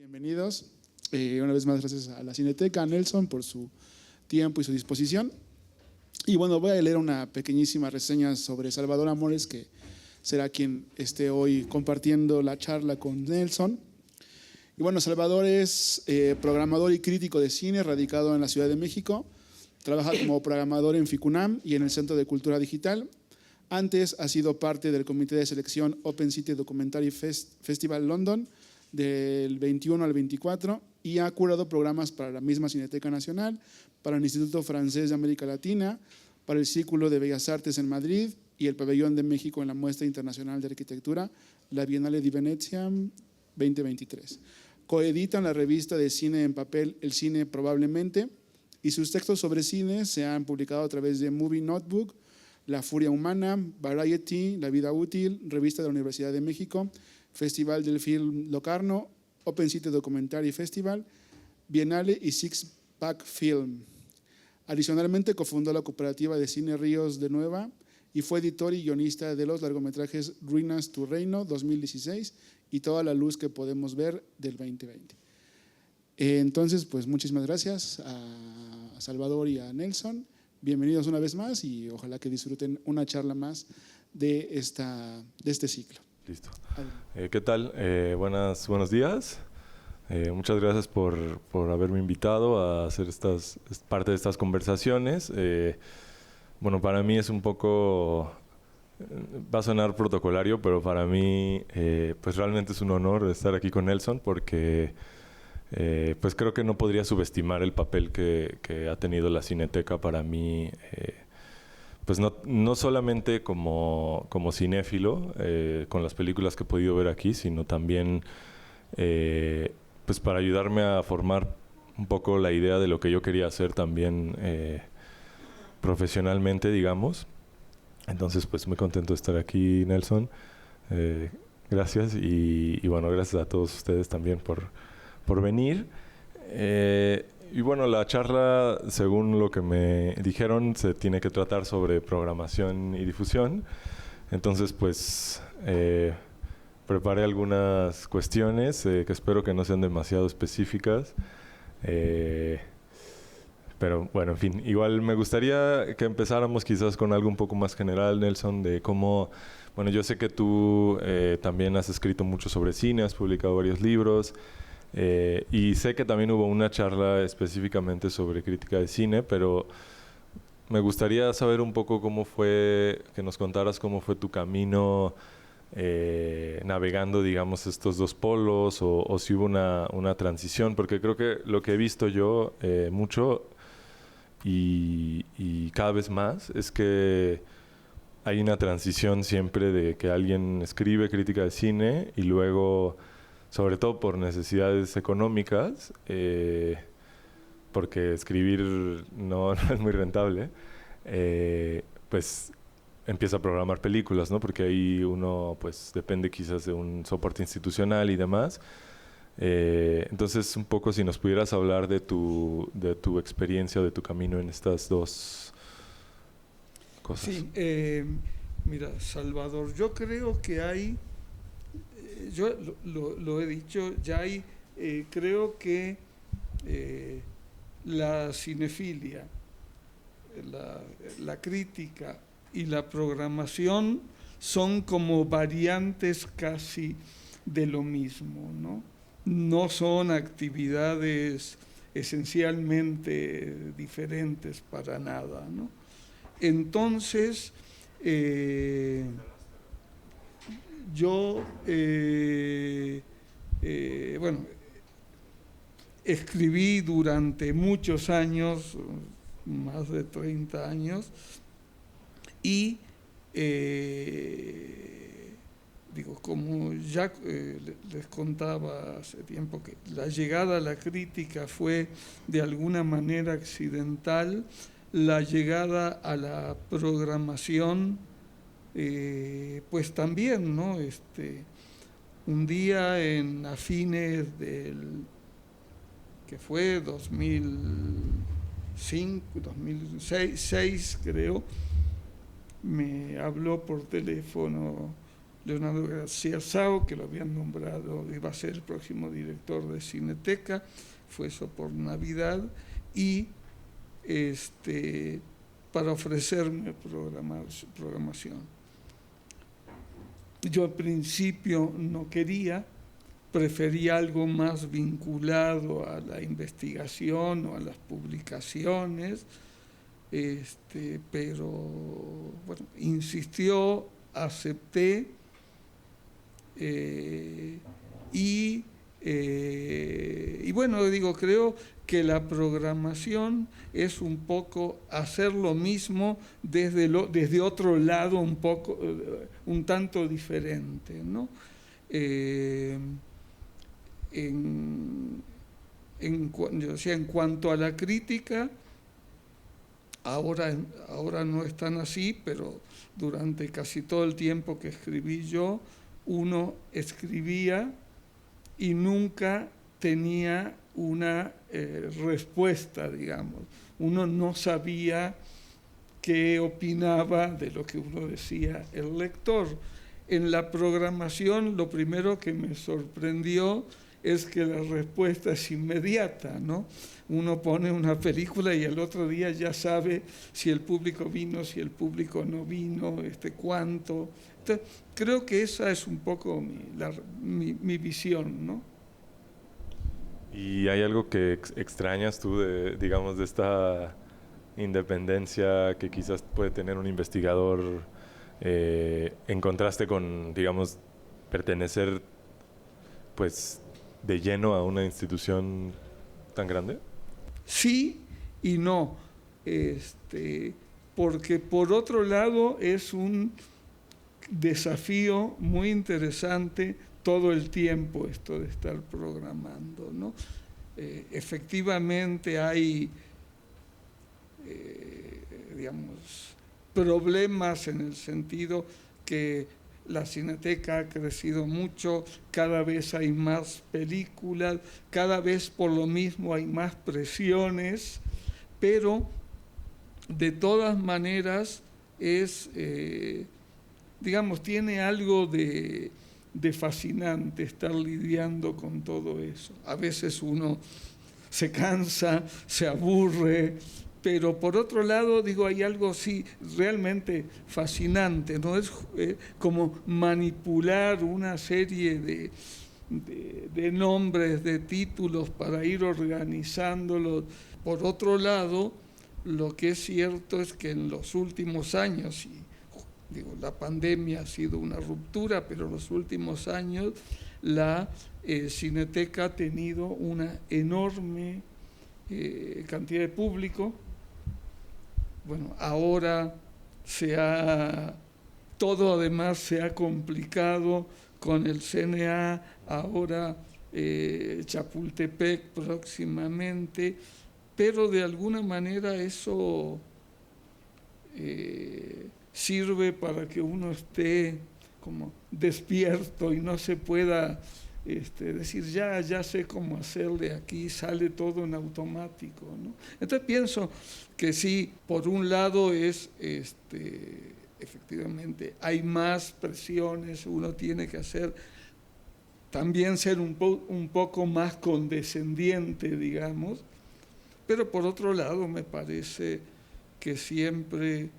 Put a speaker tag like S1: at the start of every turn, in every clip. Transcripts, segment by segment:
S1: Bienvenidos. Una vez más, gracias a la Cineteca, a Nelson, por su tiempo y su disposición. Y bueno, voy a leer una pequeñísima reseña sobre Salvador Amores, que será quien esté hoy compartiendo la charla con Nelson. Y bueno, Salvador es programador y crítico de cine, radicado en la Ciudad de México. Trabaja como programador en FICUNAM y en el Centro de Cultura Digital. Antes ha sido parte del comité de selección Open City Documentary Festival London del 21 al 24 y ha curado programas para la misma Cineteca Nacional, para el Instituto Francés de América Latina, para el Círculo de Bellas Artes en Madrid y el Pabellón de México en la Muestra Internacional de Arquitectura, la Bienal de Venecia 2023. Coeditan la revista de cine en papel El Cine Probablemente, y sus textos sobre cine se han publicado a través de Movie Notebook, La Furia Humana, Variety, La Vida Útil, Revista de la Universidad de México, Festival del Film Locarno, Open City Documentary Festival, Bienale y Six Pack Film. Adicionalmente, cofundó la cooperativa de cine Ríos de Nueva y fue editor y guionista de los largometrajes Ruinas tu Reino 2016 y Toda la Luz que Podemos Ver del 2020. Entonces, pues muchísimas gracias a Salvador y a Nelson. Bienvenidos una vez más y ojalá que disfruten una charla más de este ciclo.
S2: Listo. ¿Qué tal? Buenos días. Muchas gracias por haberme invitado a hacer parte de estas conversaciones. Bueno, para mí es un poco, va a sonar protocolario, pero para mí pues realmente es un honor estar aquí con Nelson porque pues creo que no podría subestimar el papel que ha tenido la Cineteca para mí. Pues no solamente como cinéfilo, con las películas que he podido ver aquí, sino también pues para ayudarme a formar un poco la idea de lo que yo quería hacer también profesionalmente, digamos. Entonces, pues muy contento de estar aquí, Nelson. Gracias y bueno, gracias a todos ustedes también por venir. Y bueno, la charla, según lo que me dijeron, se tiene que tratar sobre programación y difusión. Entonces, pues, preparé algunas cuestiones que espero que no sean demasiado específicas. Pero bueno, en fin, igual me gustaría que empezáramos quizás con algo un poco más general, Nelson, de cómo... Bueno, yo sé que tú también has escrito mucho sobre cine, has publicado varios libros. Y sé que también hubo una charla específicamente sobre crítica de cine, pero me gustaría saber un poco cómo fue, que nos contaras cómo fue tu camino navegando, digamos, estos dos polos o si hubo una transición, porque creo que lo que he visto yo mucho y cada vez más es que hay una transición siempre de que alguien escribe crítica de cine y luego, sobre todo por necesidades económicas, porque escribir no es muy rentable, pues empieza a programar películas, ¿no? Porque ahí uno pues depende quizás de un soporte institucional y demás. Entonces, un poco si nos pudieras hablar de tu experiencia, de tu camino en estas dos cosas.
S3: Sí, mira, Salvador, yo creo que hay... yo lo he dicho, ya hay, creo que la cinefilia, la crítica y la programación son como variantes casi de lo mismo, ¿no? No son actividades esencialmente diferentes para nada, ¿no? Entonces, yo, bueno, escribí durante muchos años, más de 30 años, y digo, como ya les contaba hace tiempo, que la llegada a la crítica fue de alguna manera accidental, la llegada a la programación pues también, ¿no? Un día a fines del que fue 2005, 2006 creo, me habló por teléfono Leonardo García Sao, que lo habían nombrado, iba a ser el próximo director de Cineteca, fue eso por Navidad, y para ofrecerme programación. Yo al principio no quería, prefería algo más vinculado a la investigación o a las publicaciones, pero bueno, insistió, acepté, y bueno, digo, creo que la programación es un poco hacer lo mismo desde otro lado, un tanto diferente, ¿no? Yo decía, en cuanto a la crítica, ahora no es tan así, pero durante casi todo el tiempo que escribí yo, uno escribía y nunca tenía una respuesta, digamos. Uno no sabía qué opinaba de lo que uno decía el lector. En la programación, lo primero que me sorprendió es que la respuesta es inmediata, ¿no? Uno pone una película y al otro día ya sabe si el público vino, si el público no vino, cuánto. Entonces, creo que esa es un poco mi visión, ¿no?
S2: ¿Y hay algo que extrañas tú digamos, de esta independencia que quizás puede tener un investigador en contraste con, digamos, pertenecer pues de lleno a una institución tan grande?
S3: Sí y no, porque por otro lado es un desafío muy interesante todo el tiempo esto de estar programando, ¿no? Efectivamente hay, digamos, problemas en el sentido que la Cineteca ha crecido mucho, cada vez hay más películas, cada vez por lo mismo hay más presiones, pero de todas maneras digamos, tiene algo de fascinante estar lidiando con todo eso. A veces uno se cansa, se aburre, pero por otro lado, digo, hay algo sí realmente fascinante, ¿no? Es como manipular una serie de nombres, de títulos para ir organizándolos. Por otro lado, lo que es cierto es que en los últimos años, digo, la pandemia ha sido una ruptura, pero en los últimos años la Cineteca ha tenido una enorme cantidad de público. Bueno, ahora todo además se ha complicado con el CNA, ahora Chapultepec próximamente, pero de alguna manera eso sirve para que uno esté como despierto y no se pueda decir, ya sé cómo hacerle aquí, sale todo en automático, ¿no? Entonces pienso que sí, por un lado es, efectivamente, hay más presiones, uno tiene que también ser un poco más condescendiente, digamos, pero por otro lado me parece que siempre,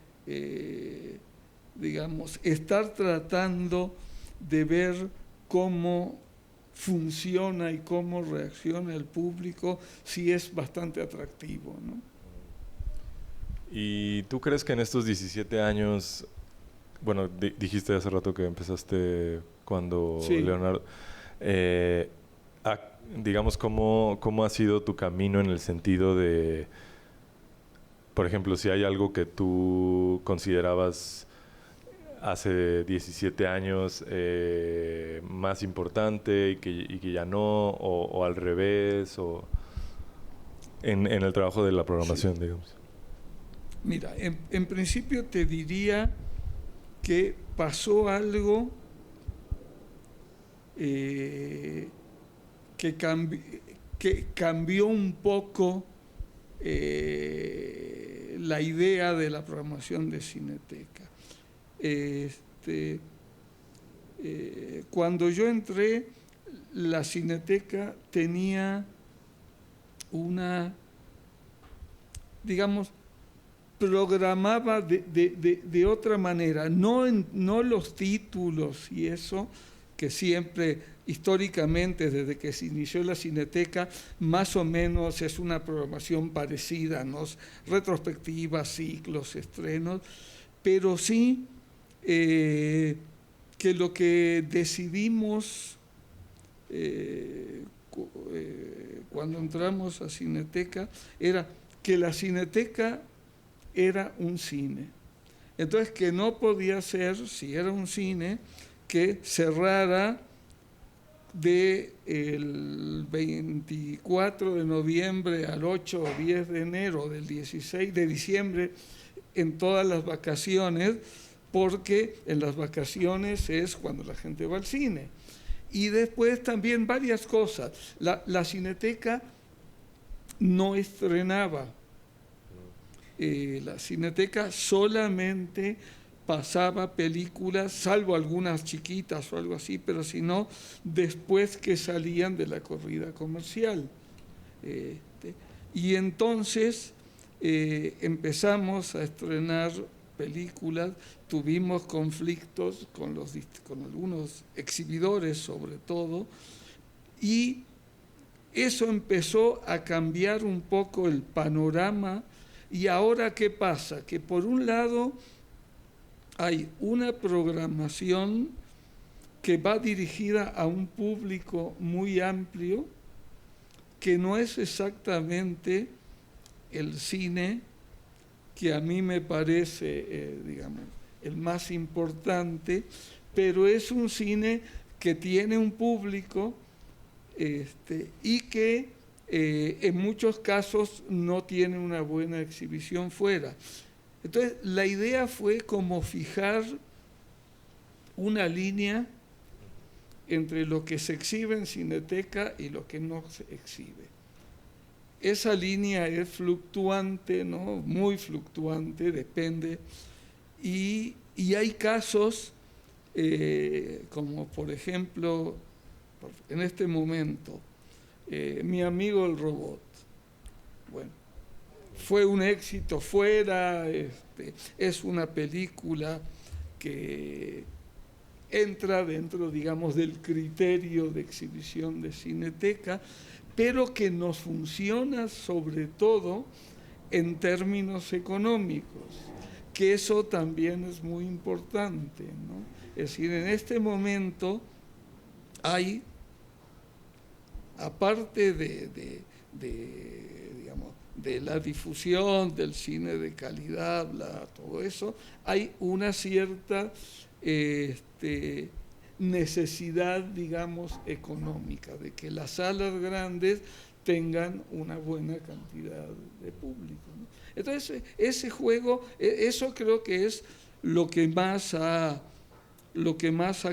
S3: digamos, estar tratando de ver cómo funciona y cómo reacciona el público, sí es bastante atractivo, ¿no?
S2: ¿Y tú crees que en estos 17 años, bueno, dijiste hace rato que empezaste cuando
S3: sí.
S2: Leonardo, digamos, ¿cómo ha sido tu camino en el sentido de, por ejemplo, si hay algo que tú considerabas hace 17 años más importante y que ya no, o al revés, o en el trabajo de la programación, sí, digamos?
S3: Mira, en principio te diría que pasó algo que cambió un poco la idea de la programación de Cineteca. Cuando yo entré, la Cineteca tenía una, digamos, programaba de otra manera, no los títulos y eso, que siempre, históricamente, desde que se inició la Cineteca, más o menos es una programación parecida, ¿no? Retrospectivas, ciclos, estrenos, pero sí que lo que decidimos cuando entramos a Cineteca era que la Cineteca era un cine. Entonces, que no podía ser, si era un cine, que cerrara del 24 de noviembre al 8 o 10 de enero, del 16 de diciembre, en todas las vacaciones, porque en las vacaciones es cuando la gente va al cine. Y después también varias cosas. La Cineteca no estrenaba. La Cineteca solamente pasaba películas, salvo algunas chiquitas o algo así, pero si no, después que salían de la corrida comercial. Y entonces empezamos a estrenar películas, tuvimos conflictos con algunos exhibidores sobre todo, y eso empezó a cambiar un poco el panorama. Y ahora, ¿qué pasa? Que por un lado hay una programación que va dirigida a un público muy amplio, que no es exactamente el cine que a mí me parece, digamos, el más importante, pero es un cine que tiene un público y que en muchos casos no tiene una buena exhibición fuera. Entonces, la idea fue como fijar una línea entre lo que se exhibe en Cineteca y lo que no se exhibe. Esa línea es fluctuante, ¿no? Muy fluctuante, depende. Y hay casos, como por ejemplo, en este momento, Mi amigo el robot. Bueno, fue un éxito fuera, es una película que entra dentro, digamos, del criterio de exhibición de Cineteca, pero que nos funciona sobre todo en términos económicos, que eso también es muy importante, ¿no? Es decir, en este momento hay, aparte digamos, de la difusión del cine de calidad, todo eso, hay una cierta necesidad, digamos, económica, de que las salas grandes tengan una buena cantidad de público, ¿no? Entonces, ese juego, eso creo que es lo que más ha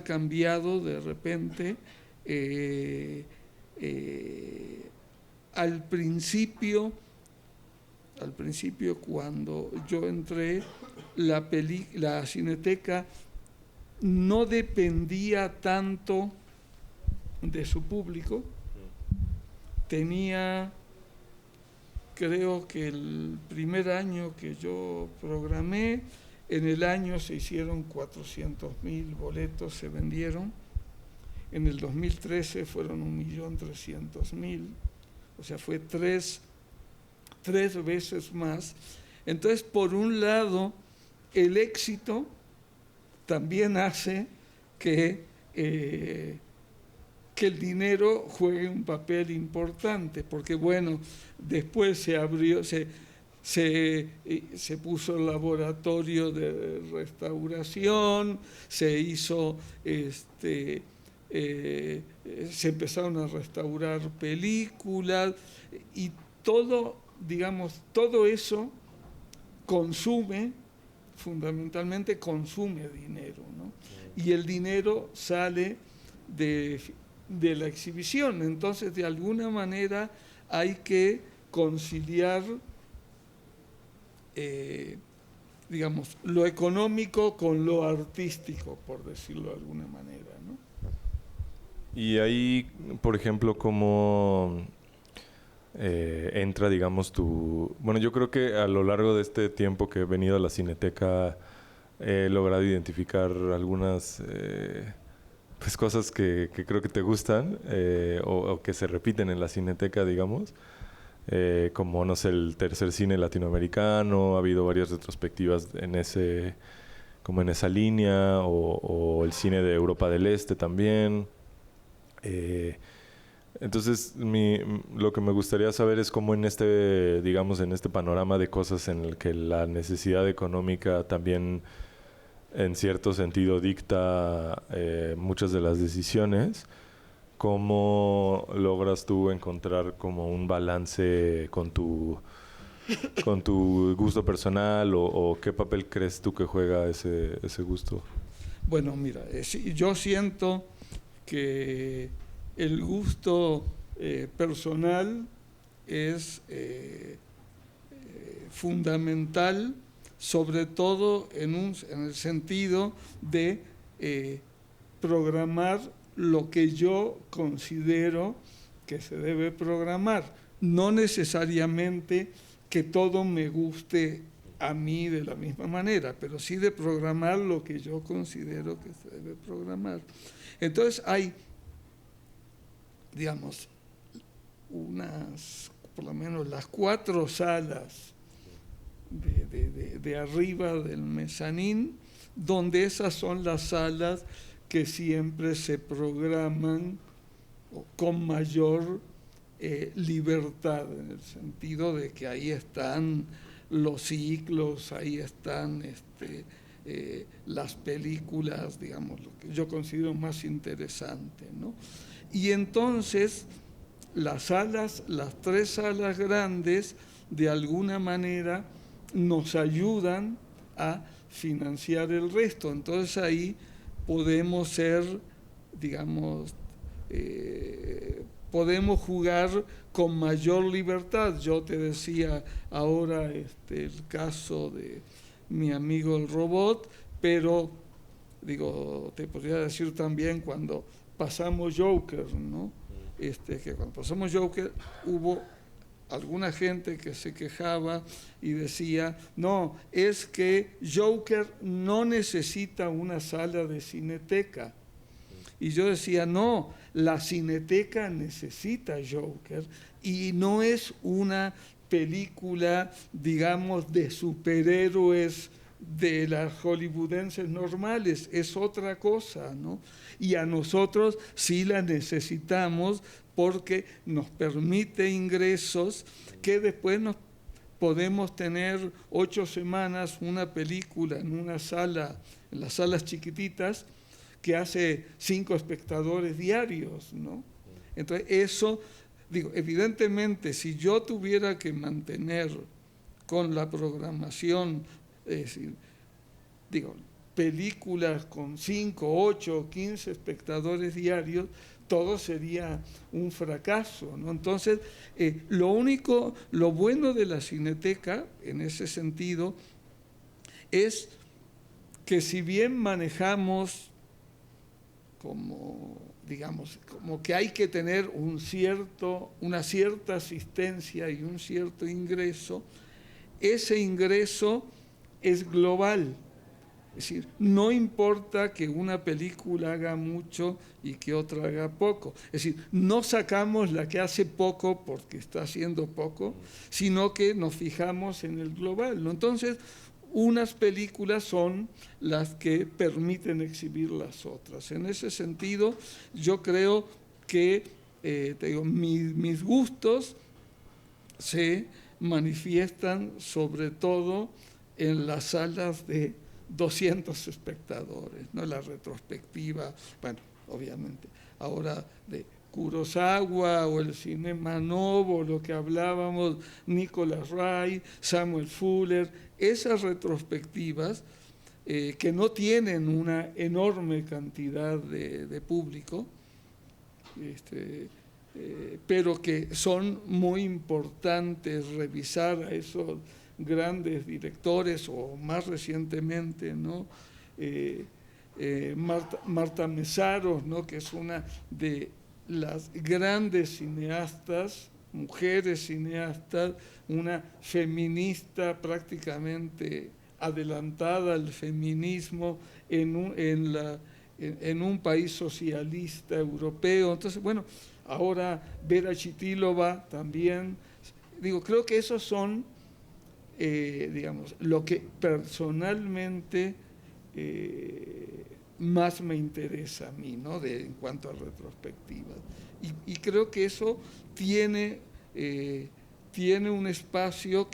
S3: cambiado de repente. Al principio, cuando yo entré, la Cineteca no dependía tanto de su público. Tenía, creo que el primer año que yo programé, en el año se hicieron 400.000 boletos, se vendieron. En el 2013 fueron 1.300.000, o sea, fue tres veces más. Entonces, por un lado, el éxito también hace que el dinero juegue un papel importante, porque bueno, después se abrió, se puso el laboratorio de restauración, se hizo se empezaron a restaurar películas y todo, digamos, todo eso fundamentalmente consume dinero, ¿no? Y el dinero sale de la exhibición. Entonces, de alguna manera hay que conciliar, digamos, lo económico con lo artístico, por decirlo de alguna manera, ¿no?
S2: Y ahí, por ejemplo, ¿cómo entra, digamos, tu... Bueno, yo creo que a lo largo de este tiempo que he venido a la Cineteca he logrado identificar algunas pues cosas que creo que te gustan o que se repiten en la Cineteca, digamos. Como, no sé, el tercer cine latinoamericano, ha habido varias retrospectivas en ese, como en esa línea, o el cine de Europa del Este también. Entonces, lo que me gustaría saber es cómo en este, digamos, en este panorama de cosas en el que la necesidad económica también, en cierto sentido, dicta muchas de las decisiones, ¿cómo logras tú encontrar como un balance con tu gusto personal o qué papel crees tú que juega ese gusto?
S3: Bueno, mira, yo siento que el gusto personal es fundamental, sobre todo en el sentido de programar lo que yo considero que se debe programar. No necesariamente que todo me guste a mí de la misma manera, pero sí de programar lo que yo considero que se debe programar. Entonces hay, digamos, por lo menos las 4 salas de arriba del mezanín, donde esas son las salas que siempre se programan con mayor libertad, en el sentido de que ahí están los ciclos, ahí están las películas, digamos, lo que yo considero más interesante, ¿no? Y entonces las 3 salas grandes, de alguna manera nos ayudan a financiar el resto. Entonces ahí podemos ser, digamos, podemos jugar con mayor libertad. Yo te decía ahora el caso de mi amigo el robot, pero digo, te podría decir también cuando pasamos Joker, ¿no? Que cuando pasamos Joker hubo alguna gente que se quejaba y decía, no, es que Joker no necesita una sala de cineteca. Y yo decía, no, la cineteca necesita Joker y no es una película, digamos, de superhéroes de las hollywoodenses normales, es otra cosa, ¿no? Y a nosotros sí la necesitamos porque nos permite ingresos que después nos podemos tener 8 semanas una película en una sala, en las salas chiquititas, que hace 5 espectadores diarios, ¿no? Entonces eso, digo, evidentemente si yo tuviera que mantener con la programación, es decir, digo, películas con 5, 8, 15 espectadores diarios, todo sería un fracaso, ¿no? Entonces, lo bueno de la Cineteca, en ese sentido, es que si bien manejamos como, digamos, como que hay que tener una cierta asistencia y un cierto ingreso, ese ingreso es global. Es decir, no importa que una película haga mucho y que otra haga poco. Es decir, no sacamos la que hace poco porque está haciendo poco, sino que nos fijamos en el global, ¿no? Entonces, unas películas son las que permiten exhibir las otras. En ese sentido, yo creo que te digo, mis gustos se manifiestan sobre todo en las salas de 200 espectadores, ¿no? La retrospectiva, bueno, obviamente, ahora de Kurosawa o el Cinema Novo, lo que hablábamos, Nicholas Ray, Samuel Fuller, esas retrospectivas que no tienen una enorme cantidad de público, pero que son muy importantes revisar a esos grandes directores o más recientemente, ¿no? Marta Mesaros, ¿no? Que es una de las grandes cineastas, mujeres cineastas, una feminista prácticamente adelantada al feminismo en un país socialista europeo. Entonces, bueno, ahora Vera Chitilova también. Digo, creo que esos son, digamos, lo que personalmente más me interesa a mí, ¿no? En cuanto a retrospectivas. Y creo que eso tiene un espacio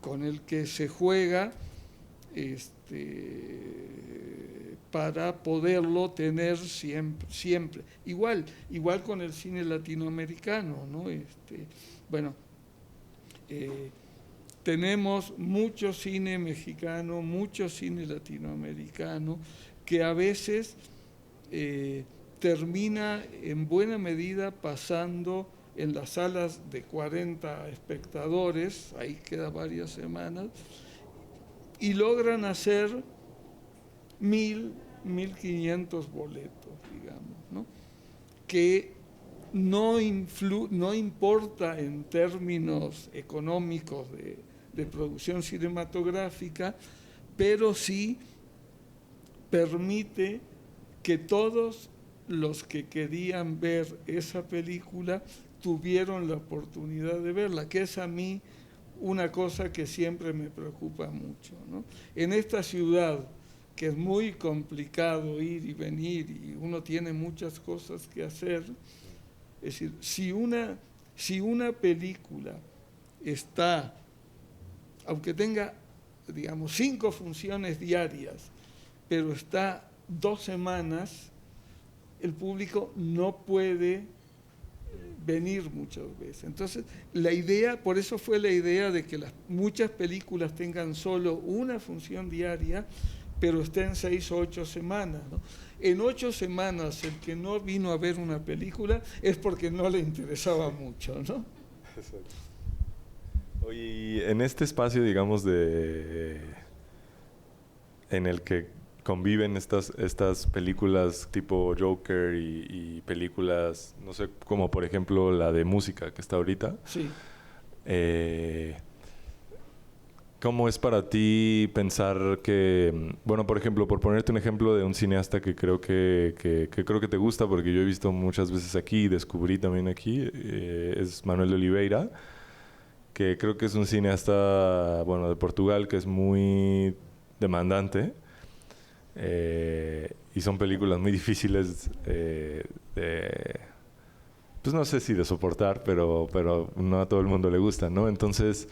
S3: con el que se juega para poderlo tener siempre. Igual con el cine latinoamericano, ¿no? Bueno, tenemos mucho cine mexicano, mucho cine latinoamericano, que a veces termina en buena medida pasando en las salas de 40 espectadores, ahí queda varias semanas, y logran hacer 1.500 boletos, digamos, ¿no? Que no importa en términos económicos de producción cinematográfica, pero sí permite que todos los que querían ver esa película tuvieron la oportunidad de verla, que es a mí una cosa que siempre me preocupa mucho, ¿no? En esta ciudad, que es muy complicado ir y venir y uno tiene muchas cosas que hacer, es decir, si una película está, aunque tenga, digamos, 5 funciones diarias, pero está 2 semanas, el público no puede venir muchas veces. Entonces, por eso fue la idea de que muchas películas tengan solo una función diaria, pero estén 6 o 8 semanas, ¿no? En 8 semanas, el que no vino a ver una película es porque no le interesaba mucho, ¿no?
S2: Exacto. Oye, en este espacio, digamos, en el que conviven estas películas tipo Joker y películas, no sé, como por ejemplo la de música que está ahorita.
S3: Sí.
S2: ¿Cómo es para ti pensar que, bueno, por ejemplo, por ponerte un ejemplo de un cineasta que creo que creo que te gusta, porque yo he visto muchas veces aquí y descubrí también aquí, es Manuel de Oliveira, que creo que es un cineasta, bueno, de Portugal, que es muy demandante, y son películas muy difíciles pues no sé si de soportar, pero no a todo el mundo le gustan, ¿no? Entonces,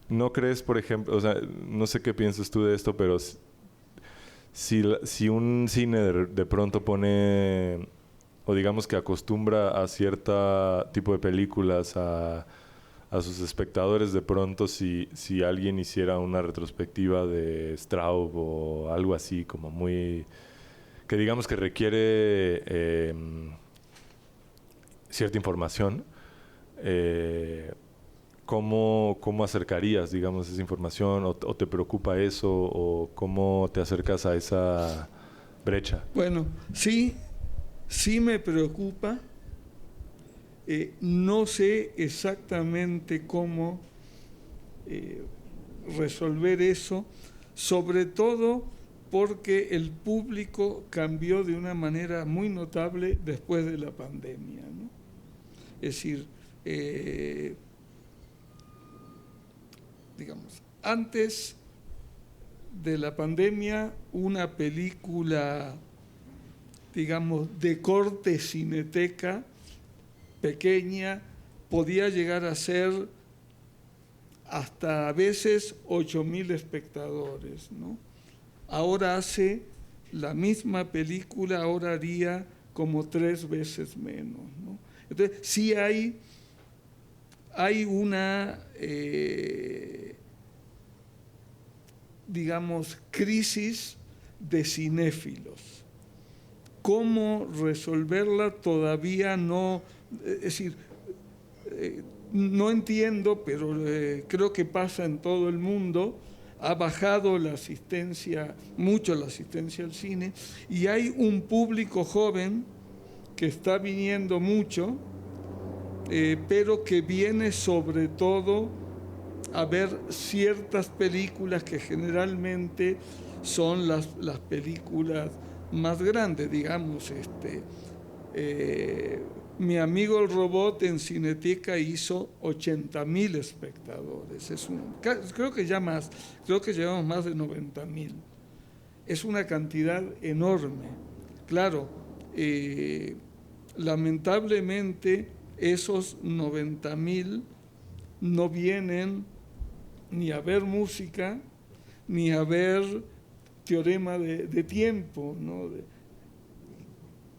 S2: ¿no crees, por ejemplo, o sea, no sé qué piensas tú de esto, pero si un cine de pronto pone, o digamos que acostumbra a cierto tipo de películas a sus espectadores, de pronto si alguien hiciera una retrospectiva de Straub o algo así, como muy, que digamos que requiere cierta información, ¿cómo acercarías, digamos, esa información? ¿O te preocupa eso? ¿O cómo te acercas a esa brecha?
S3: Bueno, sí me preocupa. No sé exactamente cómo resolver eso, sobre todo porque el público cambió de una manera muy notable después de la pandemia, ¿no? Es decir, digamos, antes de la pandemia, una película, digamos, de corte cineteca, pequeña, podía llegar a ser hasta a veces 8.000 espectadores, ¿no? Ahora hace la misma película, ahora haría como 3 veces menos, ¿no? Entonces, sí hay una, digamos, crisis de cinéfilos. ¿Cómo resolverla? Todavía no, es decir, no entiendo, pero creo que pasa en todo el mundo, ha bajado la asistencia, mucho la asistencia al cine, y hay un público joven que está viniendo mucho, pero que viene sobre todo a ver ciertas películas que generalmente son las películas más grandes, digamos. Mi amigo el robot en Cineteca hizo 80.000 espectadores. Creo que ya más, creo que llevamos más de 90.000. Es una cantidad enorme. Claro, lamentablemente esos 90.000 no vienen ni a ver música, ni a ver teorema de tiempo, ¿no?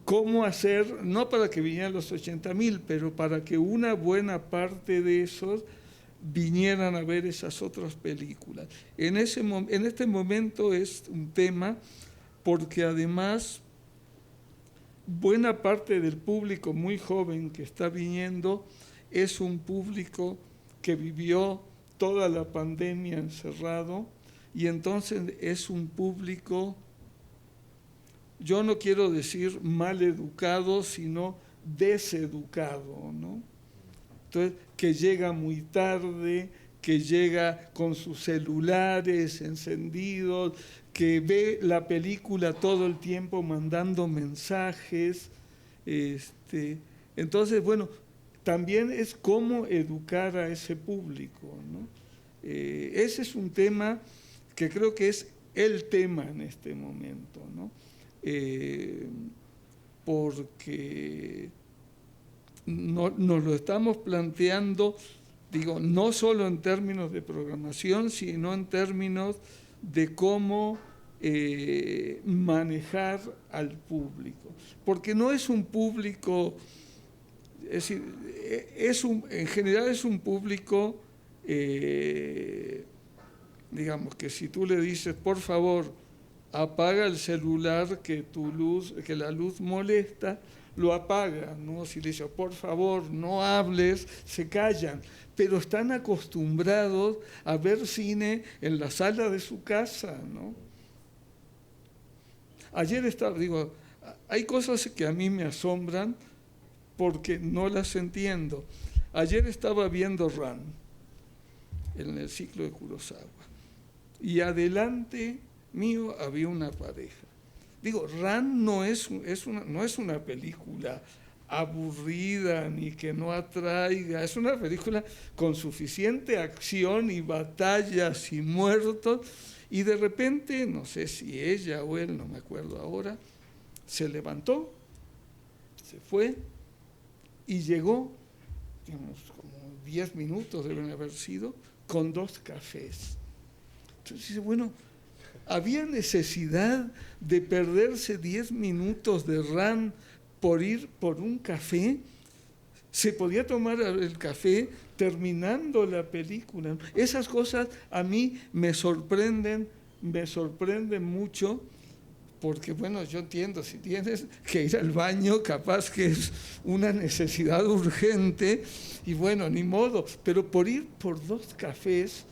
S3: ¿Cómo hacer? No para que vinieran los 80.000, pero para que una buena parte de esos vinieran a ver esas otras películas. En este momento es un tema porque además buena parte del público muy joven que está viniendo es un público que vivió toda la pandemia encerrado, y entonces es un público, yo no quiero decir mal educado, sino deseducado, ¿no? Entonces, que llega muy tarde, que llega con sus celulares encendidos, que ve la película todo el tiempo mandando mensajes. Entonces, bueno, también es cómo educar a ese público, ¿no? Ese es un tema que creo que es el tema en este momento, ¿no? Porque nos lo estamos planteando, digo, no solo en términos de programación, sino en términos de cómo manejar al público. Porque no es un público, es decir, en general es un público, digamos, que si tú le dices, por favor, apaga el celular que la luz molesta, lo apaga, ¿no? Si le dices, por favor, no hables, se callan, pero están acostumbrados a ver cine en la sala de su casa, ¿no? Hay cosas que a mí me asombran porque no las entiendo. Ayer estaba viendo Ran, en el ciclo de Kurosawa, y adelante mío había una pareja. Digo, Ran no es una película aburrida ni que no atraiga, es una película con suficiente acción y batallas y muertos, y de repente, no sé si ella o él, no me acuerdo ahora, se levantó, se fue y llegó, digamos, como 10 minutos deben haber sido, con 2 cafés. Entonces dice, bueno, ¿había necesidad de perderse 10 minutos de Ran por ir por un café? Se podía tomar el café terminando la película. Esas cosas a mí me sorprenden mucho, porque bueno, yo entiendo, si tienes que ir al baño, capaz que es una necesidad urgente, y bueno, ni modo, pero por ir por 2 cafés,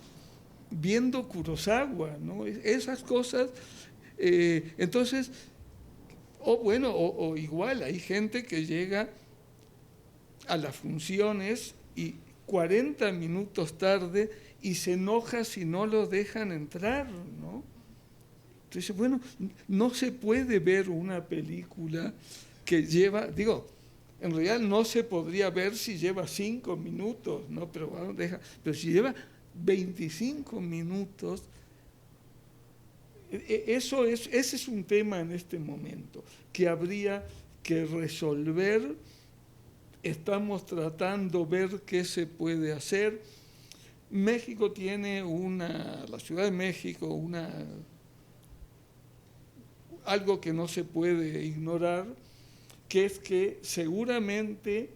S3: viendo Kurosawa, ¿no? Esas cosas, entonces, o igual, hay gente que llega a las funciones y 40 minutos tarde y se enoja si no lo dejan entrar, ¿no? Entonces, bueno, no se puede ver una película que lleva, en realidad no se podría ver si lleva 5 minutos, ¿no? Pero bueno, pero si lleva 25 minutos, ese es un tema en este momento que habría que resolver. Estamos tratando de ver qué se puede hacer. México tiene la Ciudad de México, algo que no se puede ignorar, que es que seguramente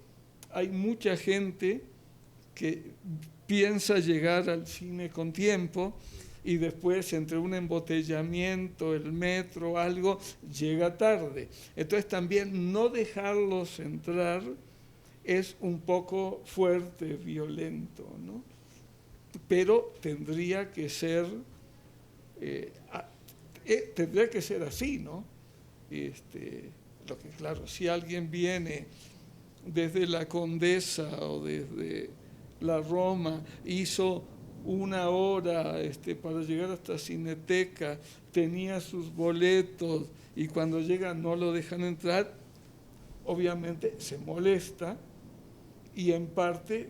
S3: hay mucha gente que piensa llegar al cine con tiempo y después entre un embotellamiento, el metro, algo, llega tarde. Entonces también no dejarlos entrar es un poco fuerte, violento, ¿no? Pero tendría que ser tendría que ser así, ¿no? Lo que, claro, si alguien viene desde la Condesa o desde la Roma, hizo una hora para llegar hasta Cineteca, tenía sus boletos y cuando llega no lo dejan entrar, obviamente se molesta y en parte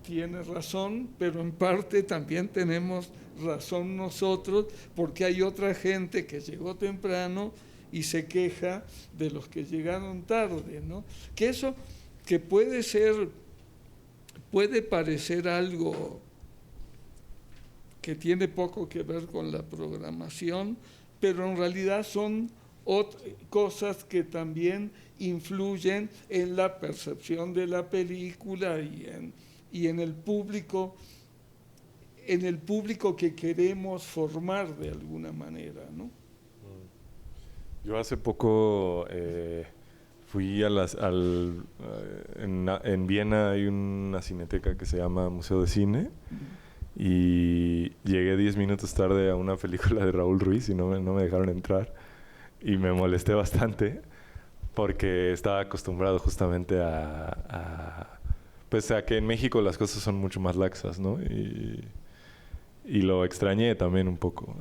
S3: tiene razón, pero en parte también tenemos razón nosotros porque hay otra gente que llegó temprano y se queja de los que llegaron tarde, ¿no? Que eso que puede parecer algo que tiene poco que ver con la programación, pero en realidad son cosas que también influyen en la percepción de la película y en el público que queremos formar de alguna manera, ¿no?
S2: Yo hace poco fui en Viena hay una cineteca que se llama Museo de Cine y llegué 10 minutos tarde a una película de Raúl Ruiz y no me dejaron entrar y me molesté bastante porque estaba acostumbrado justamente pues a que en México las cosas son mucho más laxas, ¿no? Y lo extrañé también un poco,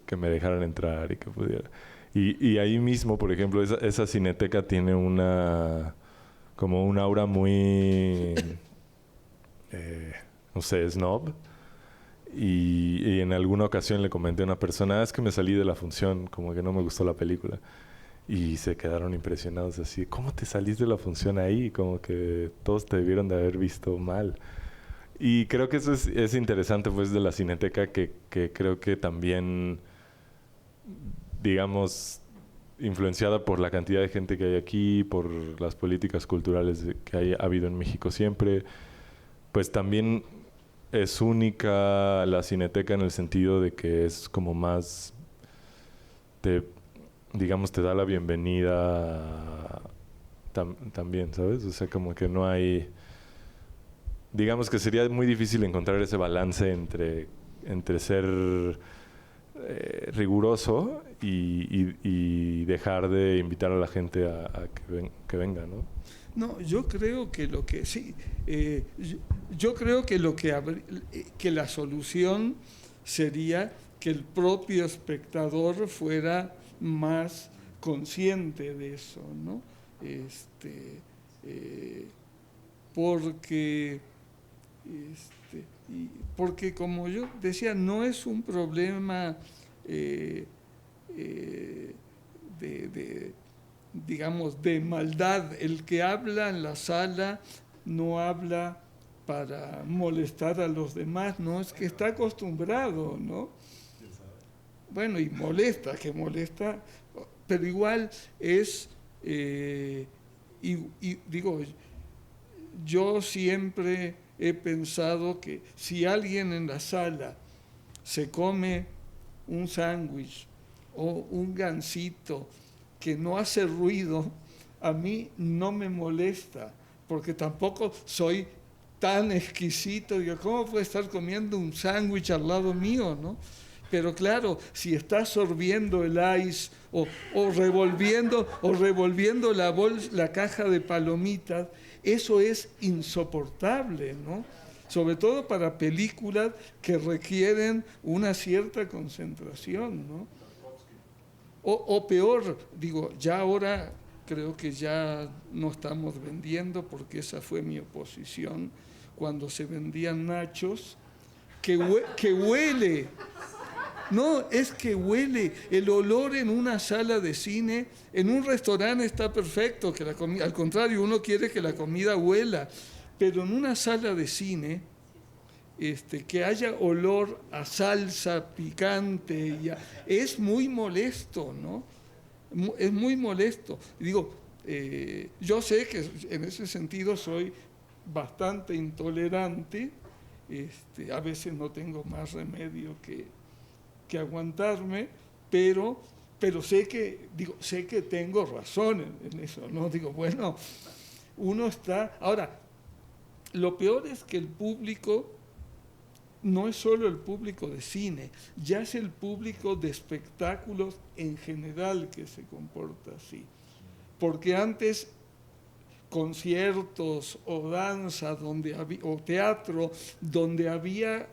S2: que me dejaran entrar y que pudiera. Y ahí mismo, por ejemplo, esa cineteca tiene como un aura muy, no sé, snob. Y en alguna ocasión le comenté a una persona, es que me salí de la función, como que no me gustó la película. Y se quedaron impresionados así, ¿cómo te saliste de la función ahí? Como que todos te debieron de haber visto mal. Y creo que eso es interesante pues de la cineteca que creo que también, digamos, influenciada por la cantidad de gente que hay aquí, por las políticas culturales que ha habido en México siempre, pues también es única la cineteca en el sentido de que es como más, digamos, te da la bienvenida también, ¿sabes? O sea, como que no hay... Digamos que sería muy difícil encontrar ese balance entre ser riguroso y dejar de invitar a la gente a que venga, ¿no?
S3: No, yo creo que yo creo que la solución sería que el propio espectador fuera más consciente de eso, ¿no? Porque como yo decía, no es un problema digamos, de maldad. El que habla en la sala no habla para molestar a los demás, no, es que está acostumbrado, ¿no? Bueno, y molesta, pero igual es, digo, yo siempre he pensado que si alguien en la sala se come un sándwich o un gansito que no hace ruido, a mí no me molesta, porque tampoco soy tan exquisito. Digo, ¿cómo puede estar comiendo un sándwich al lado mío, no? Pero claro, si está sorbiendo el ice o revolviendo la caja de palomitas, eso es insoportable, ¿no? Sobre todo para películas que requieren una cierta concentración, ¿no? O peor, digo, ya ahora creo que ya no estamos vendiendo, porque esa fue mi oposición, cuando se vendían nachos, que huele. No, es que huele. El olor en una sala de cine, en un restaurante está perfecto, que la comida, al contrario, uno quiere que la comida huela, pero en una sala de cine, que haya olor a salsa picante, es muy molesto, ¿no? Es muy molesto. Digo, yo sé que en ese sentido soy bastante intolerante, a veces no tengo más remedio que aguantarme, pero sé que tengo razón en eso, ¿no? Digo, bueno, uno está... Ahora, lo peor es que el público no es solo el público de cine, ya es el público de espectáculos en general que se comporta así. Porque antes conciertos o danza o teatro donde había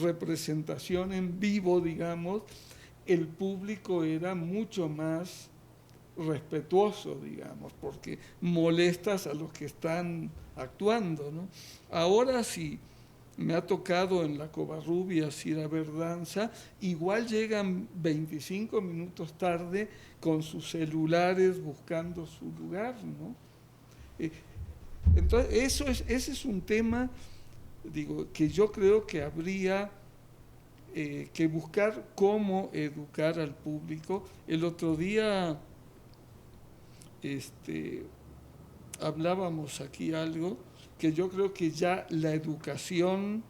S3: representación en vivo, digamos, el público era mucho más respetuoso, digamos, porque molestas a los que están actuando, ¿no? Ahora sí, me ha tocado en la Covarrubias ir a ver danza, igual llegan 25 minutos tarde con sus celulares buscando su lugar, ¿no? Entonces, ese es un tema, digo, que yo creo que habría que buscar cómo educar al público. El otro día hablábamos aquí algo que yo creo que ya la educación,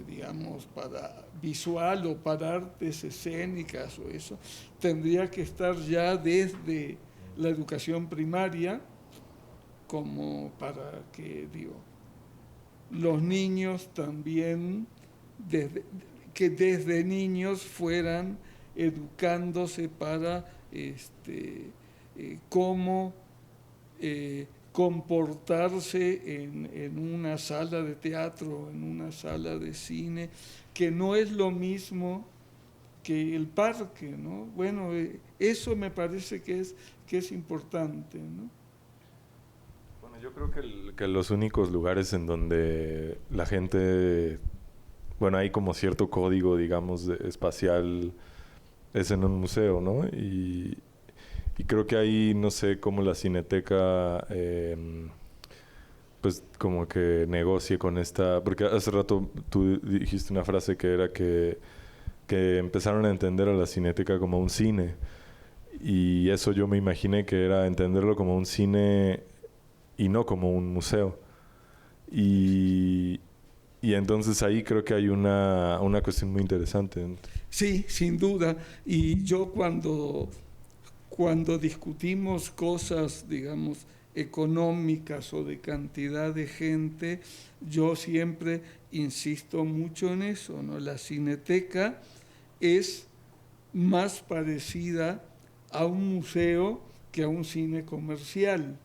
S3: digamos, para visual o para artes escénicas o eso, tendría que estar ya desde la educación primaria, como para que, digo, los niños también, desde niños fueran educándose para cómo comportarse en una sala de teatro, en una sala de cine, que no es lo mismo que el parque, ¿no? Bueno, eso me parece que es importante, ¿no?
S2: Bueno, yo creo que los únicos lugares en donde la gente, bueno, hay como cierto código, digamos, espacial, es en un museo, ¿no? Y creo que ahí, no sé cómo la Cineteca, pues como que negocie con esta... Porque hace rato tú dijiste una frase que era que empezaron a entender a la Cineteca como un cine. Y eso yo me imaginé que era entenderlo como un cine y no como un museo. Y entonces ahí creo que hay una cuestión muy interesante.
S3: Sí, sin duda. Y yo cuando discutimos cosas, digamos, económicas o de cantidad de gente, yo siempre insisto mucho en eso, ¿no? La Cineteca es más parecida a un museo que a un cine comercial,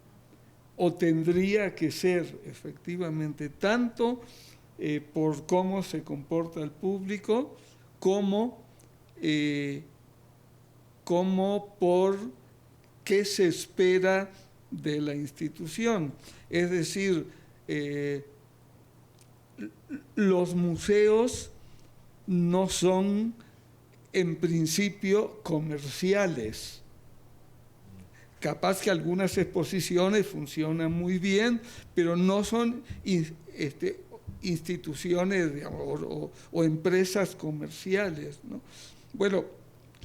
S3: o tendría que ser, efectivamente, tanto por cómo se comporta el público, como por qué se espera de la institución. Es decir, los museos no son en principio comerciales. Capaz que algunas exposiciones funcionan muy bien, pero no son instituciones, digamos, o empresas comerciales, ¿no? Bueno,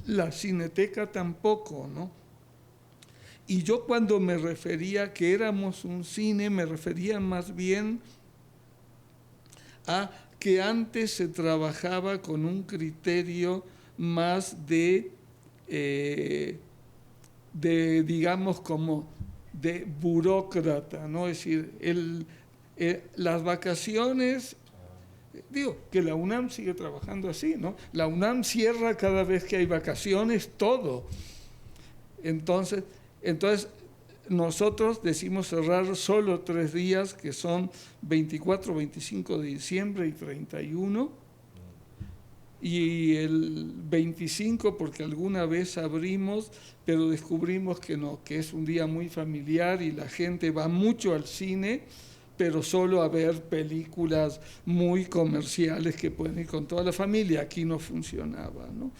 S3: la Cineteca tampoco, ¿no? Y yo cuando me refería que éramos un cine, me refería más bien a que antes se trabajaba con un criterio más de digamos, como de burócrata, ¿no? Es decir, las vacaciones, digo, que la UNAM sigue trabajando así, ¿no? La UNAM cierra cada vez que hay vacaciones todo. Entonces nosotros decimos cerrar solo 3 días, que son 24, 25 de diciembre y 31, y el 25 porque alguna vez abrimos, pero descubrimos que no, que es un día muy familiar y la gente va mucho al cine, pero solo a ver películas muy comerciales que pueden ir con toda la familia. Aquí no funcionaba, ¿no?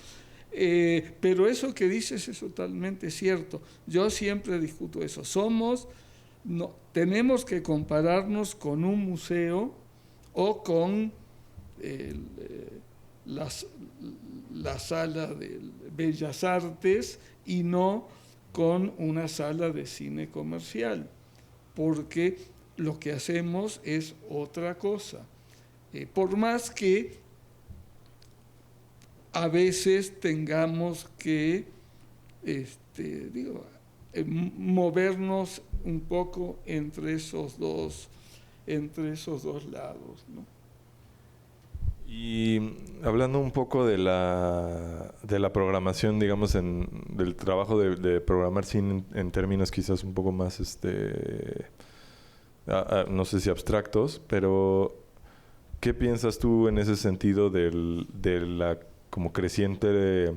S3: Pero eso que dices es totalmente cierto. Yo siempre discuto eso. Tenemos que compararnos con un museo o con la sala de Bellas Artes y no con una sala de cine comercial, porque lo que hacemos es otra cosa. Por más que a veces tengamos que movernos un poco entre esos dos lados, ¿no?
S2: Y hablando un poco de la programación, digamos, del trabajo de programar cine en términos quizás un poco más, no sé si abstractos, pero ¿qué piensas tú en ese sentido de la como creciente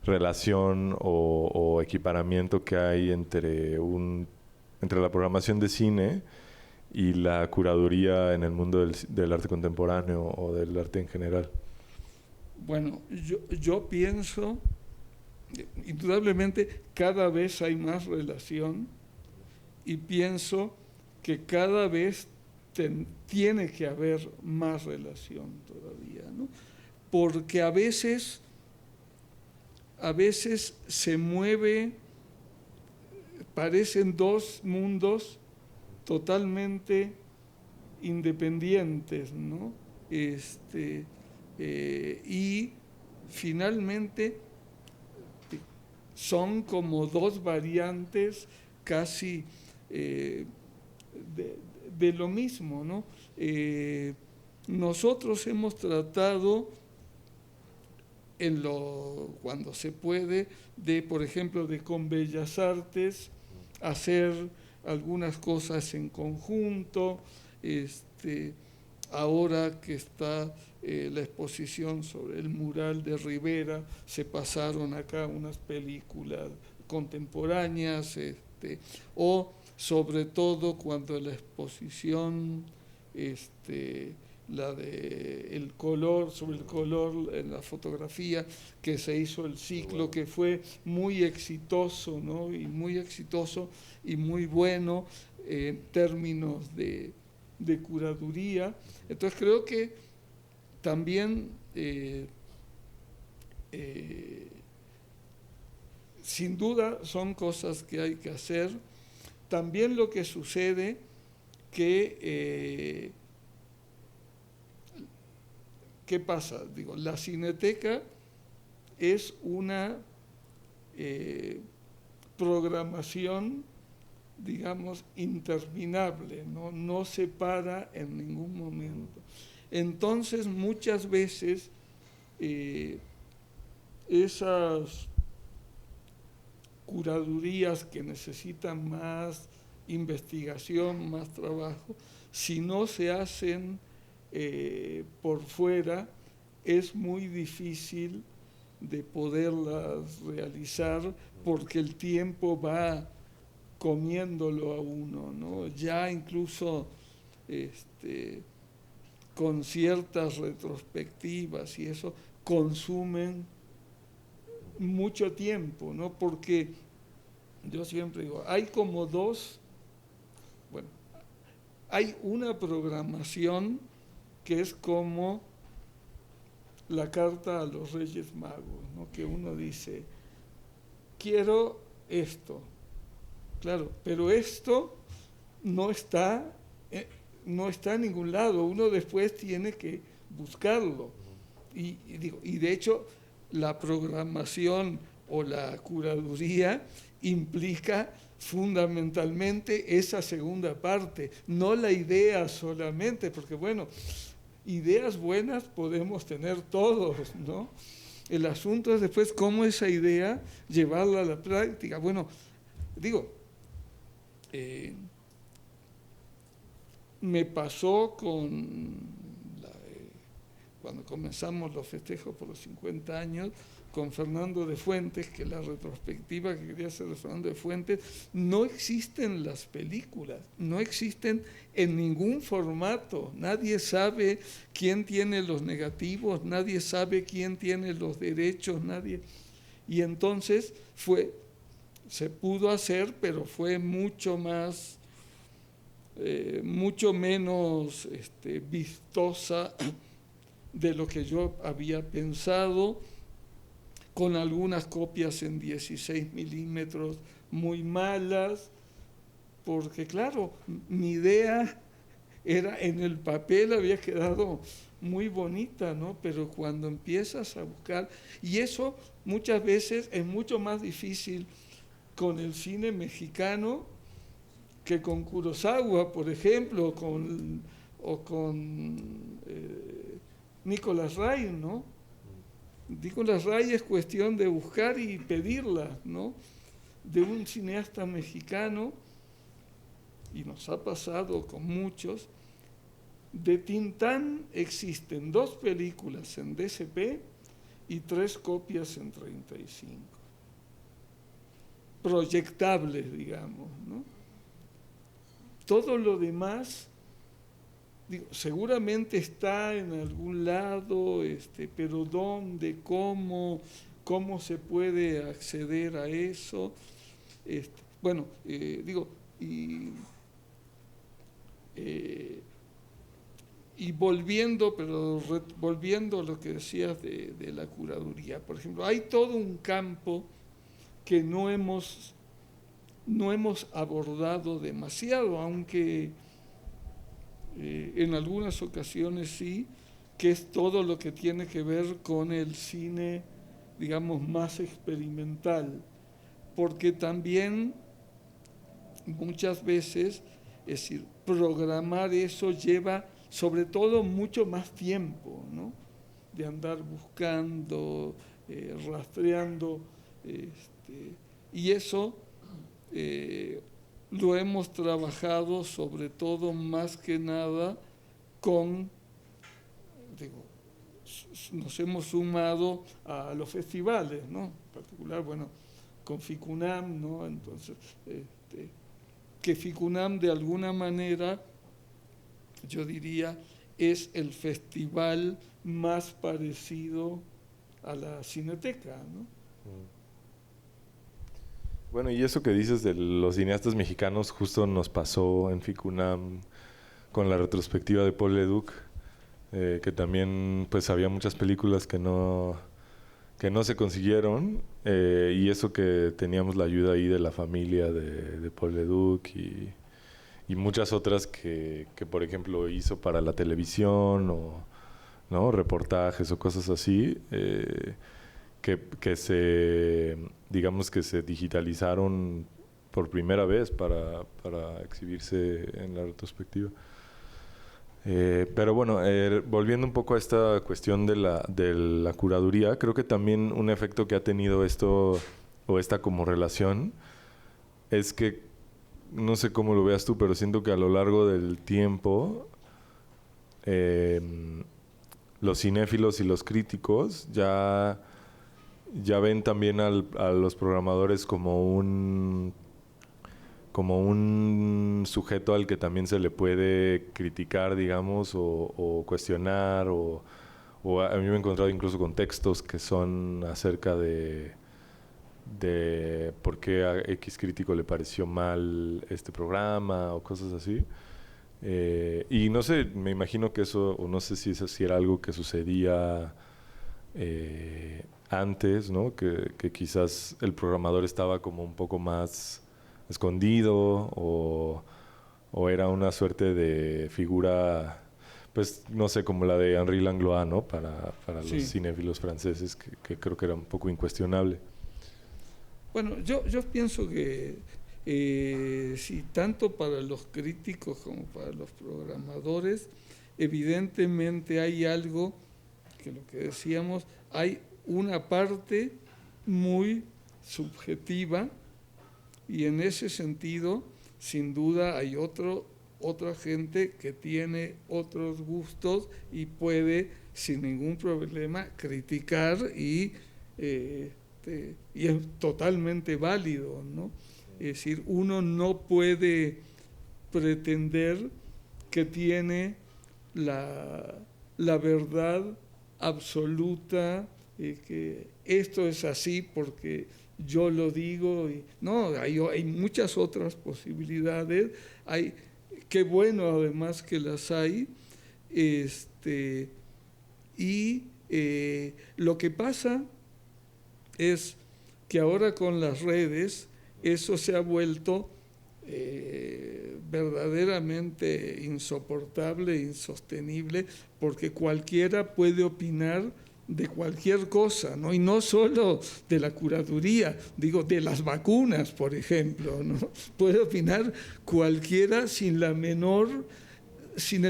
S2: relación o equiparamiento que hay entre la programación de cine y la curaduría en el mundo del arte contemporáneo o del arte en general?
S3: Bueno, yo pienso, indudablemente cada vez hay más relación y pienso que cada vez tiene que haber más relación todavía, ¿no? Porque a veces se mueve, parecen dos mundos totalmente independientes, ¿no? Y finalmente son como dos variantes casi de lo mismo, ¿no? Nosotros hemos tratado cuando se puede, por ejemplo, con Bellas Artes, hacer algunas cosas en conjunto. Ahora que está la exposición sobre el mural de Rivera, se pasaron acá unas películas contemporáneas, o sobre todo cuando la exposición, la de el color, sobre el color en la fotografía, que se hizo el ciclo, que fue muy exitoso, ¿no? Y muy exitoso y muy bueno en términos de curaduría. Entonces creo que también sin duda son cosas que hay que hacer. También lo que sucede que ¿qué pasa? Digo, la Cineteca es una programación, digamos, interminable, no se para en ningún momento. Entonces, muchas veces esas curadurías que necesitan más investigación, más trabajo, si no se hacen por fuera, es muy difícil de poderlas realizar porque el tiempo va comiéndolo a uno, ¿no? Ya incluso con ciertas retrospectivas y eso consumen mucho tiempo, ¿no? Porque yo siempre digo, hay como hay una programación que es como la carta a los Reyes Magos, ¿no? Que uno dice, quiero esto, claro, pero esto no está en ningún lado, uno después tiene que buscarlo. Y de hecho, la programación o la curaduría implica fundamentalmente esa segunda parte, no la idea solamente, porque bueno, ideas buenas podemos tener todos, ¿no? El asunto es después cómo esa idea llevarla a la práctica. Bueno, digo, me pasó cuando comenzamos los festejos por los 50 años, con Fernando de Fuentes, que la retrospectiva que quería hacer de Fernando de Fuentes, no existen las películas, no existen en ningún formato, nadie sabe quién tiene los negativos, nadie sabe quién tiene los derechos, nadie. Y entonces se pudo hacer, pero fue mucho menos vistosa de lo que yo había pensado, con algunas copias en 16 milímetros muy malas, porque claro, mi idea era en el papel, había quedado muy bonita, ¿no? Pero cuando empiezas a buscar, y eso muchas veces es mucho más difícil con el cine mexicano que con Kurosawa, por ejemplo, o con Nicolás Ray, ¿no? Nicolás Ray es cuestión de buscar y pedirla, ¿no? De un cineasta mexicano, y nos ha pasado con muchos. De Tintán existen 2 películas en DCP y 3 copias en 35. Proyectables, digamos, ¿no? Todo lo demás, digo, seguramente está en algún lado, pero ¿dónde? ¿Cómo se puede acceder a eso? Bueno, y volviendo a lo que decías de la curaduría, por ejemplo, hay todo un campo que no hemos abordado demasiado, aunque en algunas ocasiones sí, que es todo lo que tiene que ver con el cine, digamos, más experimental, porque también muchas veces, es decir, programar eso lleva sobre todo mucho más tiempo, ¿no? De andar buscando, rastreando, y eso lo hemos trabajado sobre todo más que nada nos hemos sumado a los festivales, ¿no? En particular, bueno, con FICUNAM, ¿no? Entonces, que FICUNAM de alguna manera, yo diría, es el festival más parecido a la Cineteca, ¿no?
S2: Bueno, y eso que dices de los cineastas mexicanos justo nos pasó en FICUNAM con la retrospectiva de Paul Leduc, que también pues había muchas películas que no se consiguieron, y eso que teníamos la ayuda ahí de la familia de Paul Leduc y muchas otras que por ejemplo hizo para la televisión o ¿no? Reportajes o cosas así, que se digitalizaron por primera vez para exhibirse en la retrospectiva. Pero bueno, volviendo un poco a esta cuestión de la curaduría, creo que también un efecto que ha tenido esto o esta como relación es que, no sé cómo lo veas tú, pero siento que a lo largo del tiempo los cinéfilos y los críticos ya ven también a los programadores como un sujeto al que también se le puede criticar, digamos, o cuestionar, o a mí me he encontrado incluso con textos que son acerca de por qué a X crítico le pareció mal este programa o cosas así. Y no sé, me imagino que eso, o no sé si eso sí era algo que sucedía antes, ¿no? Que quizás el programador estaba como un poco más escondido o era una suerte de figura, pues no sé, como la de Henri Langlois, ¿no? Para los cinéfilos franceses, que creo que era un poco incuestionable.
S3: Bueno, yo pienso que sí, tanto para los críticos como para los programadores, evidentemente hay algo que lo que decíamos, hay una parte muy subjetiva, y en ese sentido, sin duda, hay otra gente que tiene otros gustos y puede, sin ningún problema, criticar y es totalmente válido, ¿no? Es decir, uno no puede pretender que tiene la verdad absoluta, que esto es así porque yo lo digo. No, hay muchas otras posibilidades. Qué bueno además que las hay. Y lo que pasa es que ahora con las redes eso se ha vuelto verdaderamente insoportable, insostenible, porque cualquiera puede opinar de cualquier cosa, ¿no? Y no solo de la curaduría, digo, de las vacunas, por ejemplo, ¿no? Puede opinar cualquiera sin el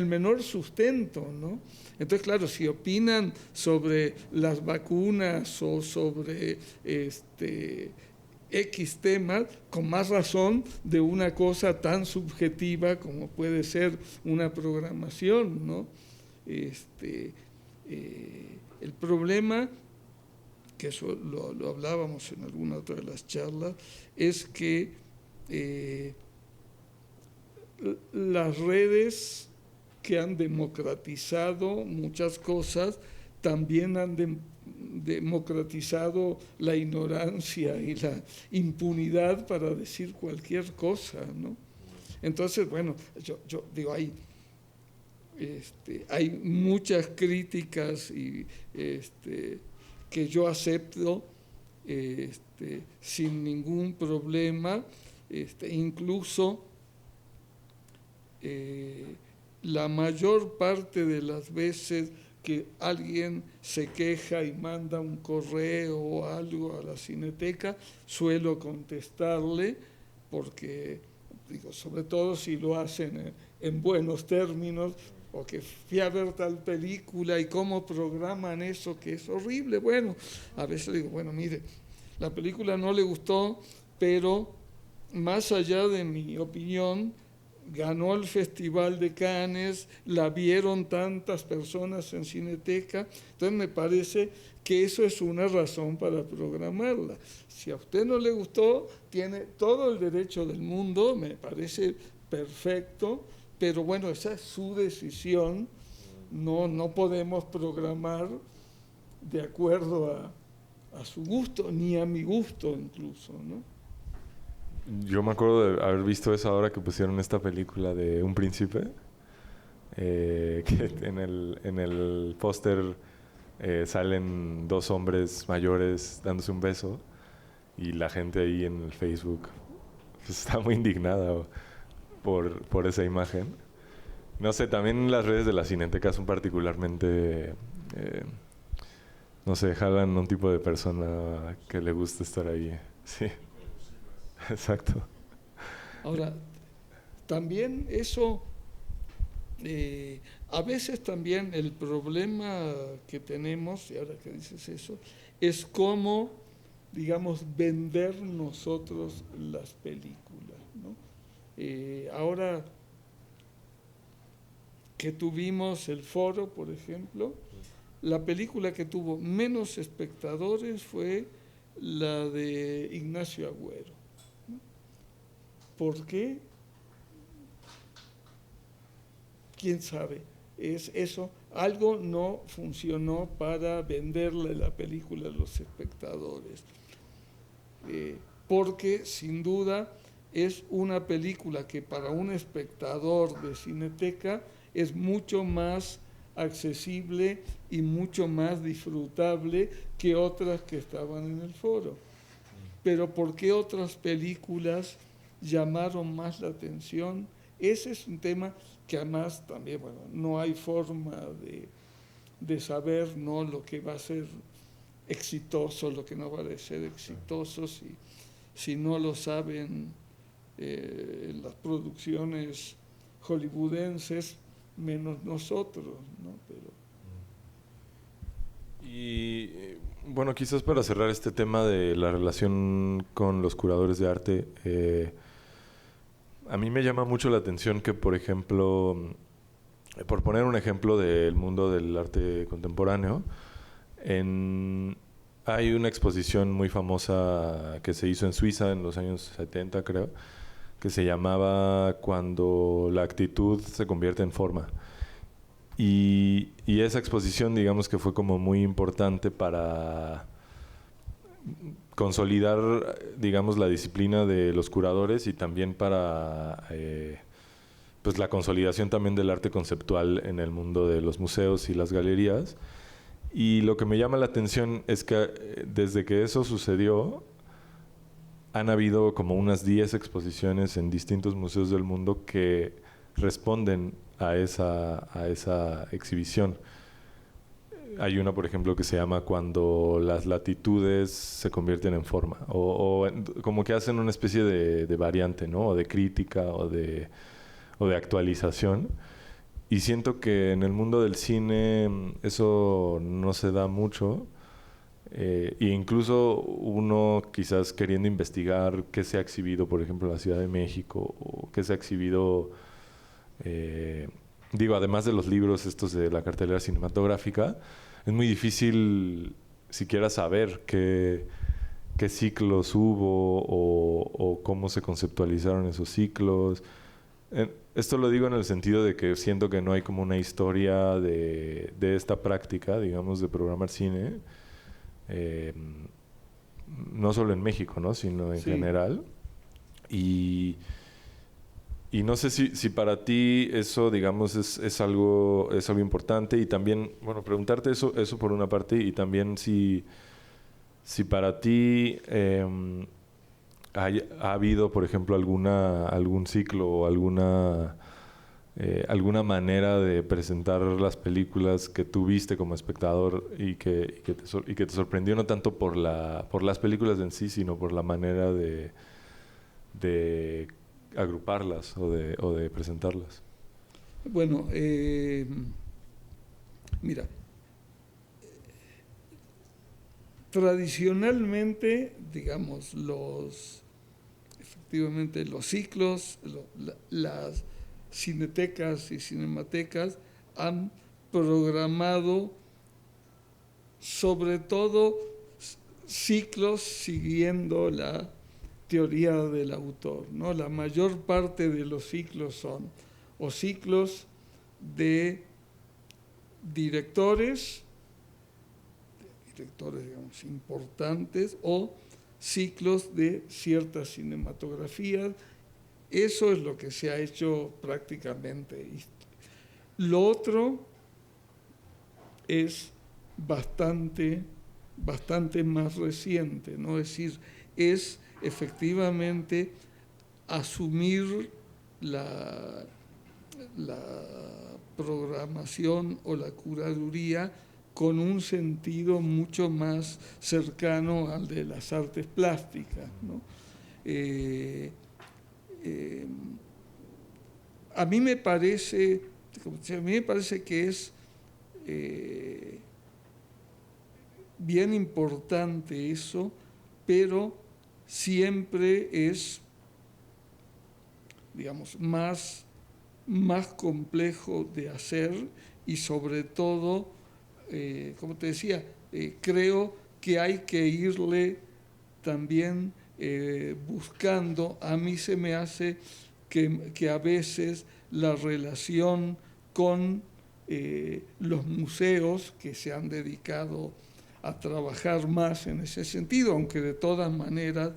S3: menor sustento, ¿no? Entonces, claro, si opinan sobre las vacunas o sobre X temas, con más razón de una cosa tan subjetiva como puede ser una programación, ¿no? El problema, que eso lo hablábamos en alguna otra de las charlas, es que las redes que han democratizado muchas cosas también han democratizado la ignorancia y la impunidad para decir cualquier cosa, ¿no? Entonces, bueno, yo digo, hay muchas críticas que yo acepto sin ningún problema, incluso la mayor parte de las veces que alguien se queja y manda un correo o algo a la Cineteca, suelo contestarle, porque, digo, sobre todo si lo hacen en buenos términos, o que fui a ver tal película y cómo programan eso, que es horrible. Bueno, a veces digo, bueno, mire, la película no le gustó, pero más allá de mi opinión, ganó el Festival de Cannes, la vieron tantas personas en Cineteca, entonces me parece que eso es una razón para programarla. Si a usted no le gustó, tiene todo el derecho del mundo, me parece perfecto, pero bueno, esa es su decisión, no podemos programar de acuerdo a su gusto, ni a mi gusto incluso, ¿no?
S2: Yo me acuerdo de haber visto eso ahora que pusieron esta película de Un Príncipe, que en el póster salen dos hombres mayores dándose un beso y la gente ahí en el Facebook está muy indignada por esa imagen. No sé, también las redes de la Cineteca son particularmente, no sé, jalan a un tipo de persona que le gusta estar ahí. Sí. Exacto.
S3: Ahora, también eso, a veces también el problema que tenemos, y ahora que dices eso, es cómo, digamos, vender nosotros las películas, ¿no? Ahora que tuvimos el foro, por ejemplo, la película que tuvo menos espectadores fue la de Ignacio Agüero. ¿Por qué? ¿Quién sabe? Es eso, algo no funcionó para venderle la película a los espectadores. Porque, sin duda, es una película que para un espectador de Cineteca es mucho más accesible y mucho más disfrutable que otras que estaban en el foro. Pero ¿por qué otras películas llamaron más la atención? Ese es un tema que además también, bueno, no hay forma de saber, ¿no?, lo que va a ser exitoso, lo que no va a ser exitoso, si no lo saben las producciones hollywoodenses, menos nosotros, ¿no?
S2: Y bueno, quizás para cerrar este tema de la relación con los curadores de arte, a mí me llama mucho la atención que, por ejemplo, por poner un ejemplo del mundo del arte contemporáneo, hay una exposición muy famosa que se hizo en Suiza en los años 70, creo, que se llamaba Cuando la actitud se convierte en forma. Y esa exposición, digamos que fue como muy importante para consolidar, digamos, la disciplina de los curadores y también para pues la consolidación también del arte conceptual en el mundo de los museos y las galerías. Y lo que me llama la atención es que desde que eso sucedió, han habido como unas 10 exposiciones en distintos museos del mundo que responden a esa exhibición. Hay una, por ejemplo, que se llama Cuando las latitudes se convierten en forma, o como que hacen una especie de variante, ¿no?, o de crítica o de actualización. y siento que en el mundo del cine eso no se da mucho. E incluso uno quizás queriendo investigar qué se ha exhibido, por ejemplo, en la Ciudad de México, o qué se ha exhibido, digo, además de los libros estos de la cartelera cinematográfica, es muy difícil siquiera saber qué ciclos hubo o cómo se conceptualizaron esos ciclos. Esto lo digo en el sentido de que siento que no hay como una historia de esta práctica, digamos, de programar cine. No solo en México, ¿no? Sino en general. Y no sé si para ti eso, digamos, es algo importante, y también, bueno, preguntarte eso por una parte, y también si para ti ha habido, por ejemplo, algún ciclo o alguna manera de presentar las películas que tú viste como espectador y que te sorprendió, no tanto por las películas en sí, sino por la manera de agruparlas o de presentarlas.
S3: Bueno, mira, tradicionalmente, digamos, efectivamente los ciclos, las cinetecas y cinematecas han programado sobre todo ciclos siguiendo la teoría del autor, ¿no? La mayor parte de los ciclos son o ciclos de directores, digamos, importantes, o ciclos de ciertas cinematografías. Eso es lo que se ha hecho prácticamente. Lo otro es bastante más reciente, ¿no? Es decir, es efectivamente asumir la programación o la curaduría con un sentido mucho más cercano al de las artes plásticas, ¿no? A mí me parece que es bien importante eso, pero siempre es, digamos, más complejo de hacer, y sobre todo, como te decía, creo que hay que irle también buscando. A mí se me hace que a veces la relación con los museos, que se han dedicado a trabajar más en ese sentido, aunque de todas maneras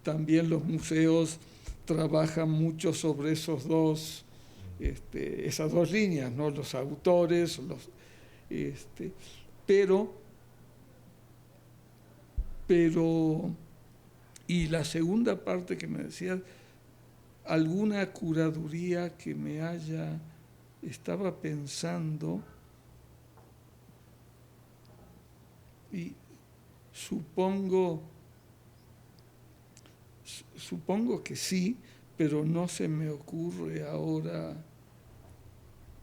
S3: también los museos trabajan mucho sobre esas dos líneas, ¿no? Los autores, pero y la segunda parte que me decías, alguna curaduría que estaba pensando, y supongo que sí, pero no se me ocurre ahora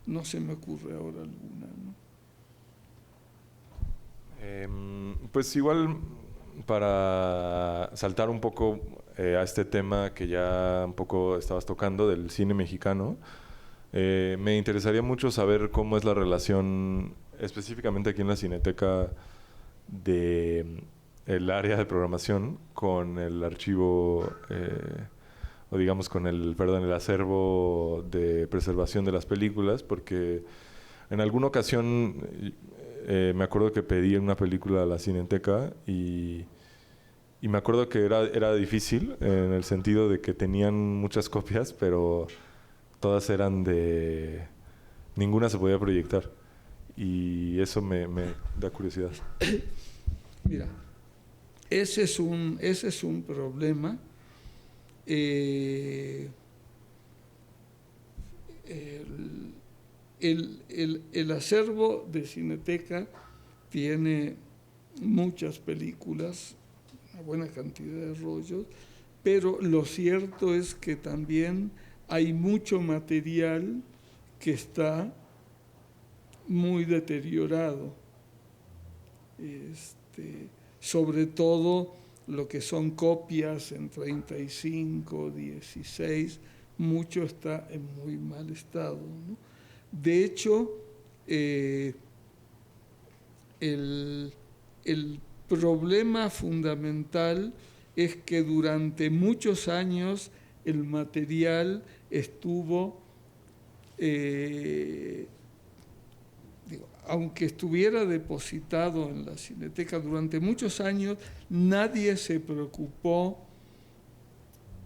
S3: alguna, ¿no?
S2: Pues igual, para saltar un poco a este tema que ya un poco estabas tocando del cine mexicano, me interesaría mucho saber cómo es la relación específicamente aquí en la Cineteca de el área de programación con el archivo, o digamos con el acervo de preservación de las películas, porque en alguna ocasión me acuerdo que pedí una película a la Cineteca y me acuerdo que era difícil en el sentido de que tenían muchas copias, pero todas eran ninguna se podía proyectar, y eso me da curiosidad.
S3: Mira, ese es un problema. El acervo de Cineteca tiene muchas películas, una buena cantidad de rollos, pero lo cierto es que también hay mucho material que está muy deteriorado. Sobre todo lo que son copias en 35, 16, mucho está en muy mal estado, ¿no? De hecho, el problema fundamental es que durante muchos años el material estuvo, aunque estuviera depositado en la Cineteca durante muchos años, nadie se preocupó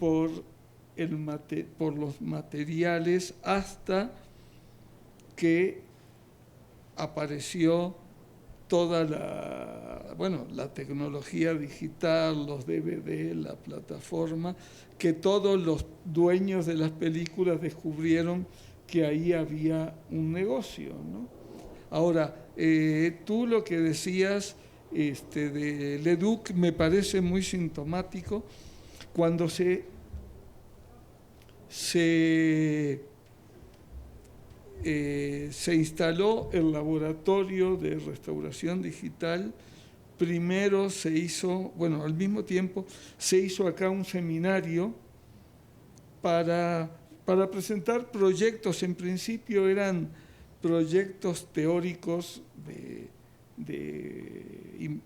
S3: por los materiales hasta que apareció toda la tecnología digital, los DVD, la plataforma, que todos los dueños de las películas descubrieron que ahí había un negocio, ¿no? Ahora, tú lo que decías de Leduc me parece muy sintomático. Cuando se instaló el laboratorio de restauración digital, primero se hizo, al mismo tiempo se hizo acá un seminario para presentar proyectos. En principio eran proyectos teóricos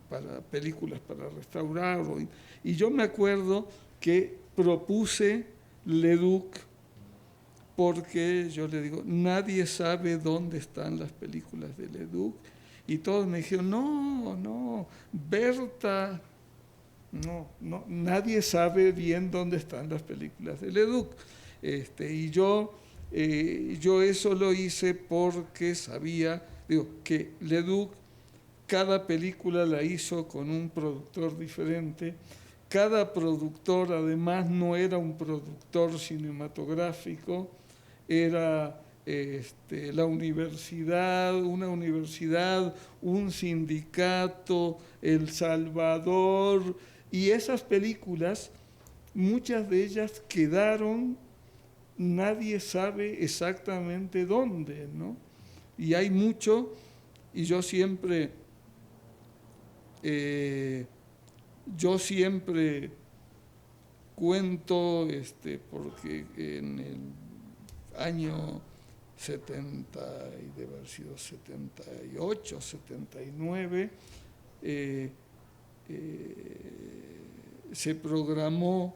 S3: para películas para restaurar. Y yo me acuerdo que propuse Leduc porque yo le digo, nadie sabe dónde están las películas de Leduc. Y todos me dijeron, no, Berta, no, nadie sabe bien dónde están las películas de Leduc. Y yo eso lo hice porque sabía, que Leduc, cada película la hizo con un productor diferente. Cada productor además no era un productor cinematográfico, era una universidad, un sindicato, El Salvador, y esas películas, muchas de ellas quedaron, nadie sabe exactamente dónde, ¿no? Y hay mucho, y yo siempre cuento, porque en el año 70, y debe haber sido 78, 79, se programó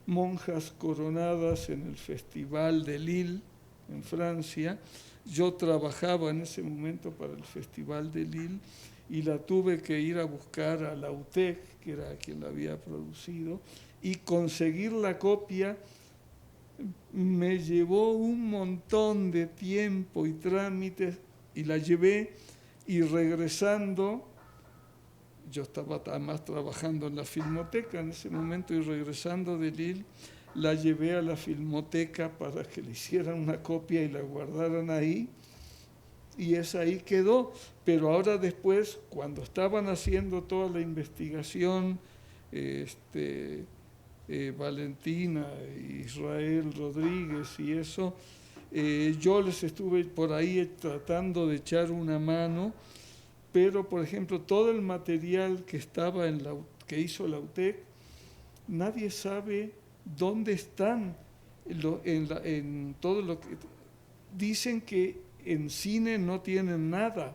S3: Monjas Coronadas en el Festival de Lille, en Francia. Yo trabajaba en ese momento para el Festival de Lille y la tuve que ir a buscar a la UTEC, que era quien la había producido, y conseguir la copia me llevó un montón de tiempo y trámites, y la llevé, y regresando, yo estaba además trabajando en la Filmoteca en ese momento, y regresando de Lille, la llevé a la Filmoteca para que le hicieran una copia y la guardaran ahí, y esa ahí quedó. Pero ahora después, cuando estaban haciendo toda la investigación, Valentina, Israel Rodríguez y eso, yo les estuve por ahí tratando de echar una mano, pero por ejemplo todo el material que estaba que hizo la UTEC, nadie sabe dónde están, en todo lo que dicen que en cine no tienen nada,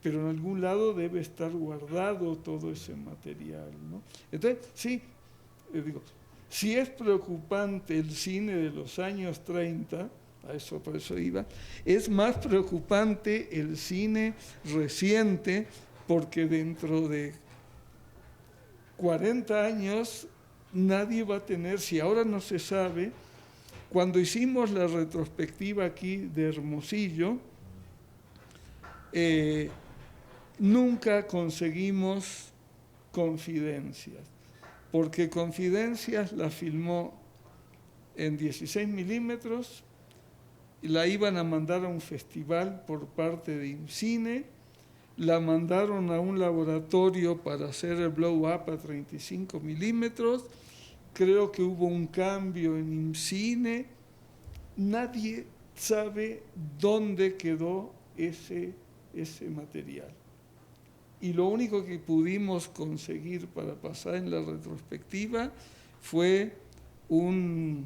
S3: pero en algún lado debe estar guardado todo ese material, ¿no? Entonces, sí, si es preocupante el cine de los años 30, por eso iba, es más preocupante el cine reciente, porque dentro de 40 años nadie va a tener, si ahora no se sabe. Cuando hicimos la retrospectiva aquí de Hermosillo, nunca conseguimos Confidencias, porque Confidencias la filmó en 16 milímetros, y la iban a mandar a un festival por parte de IMCINE, la mandaron a un laboratorio para hacer el blow-up a 35 milímetros, creo que hubo un cambio en IMCINE, nadie sabe dónde quedó ese ese material. Y lo único que pudimos conseguir para pasar en la retrospectiva fue un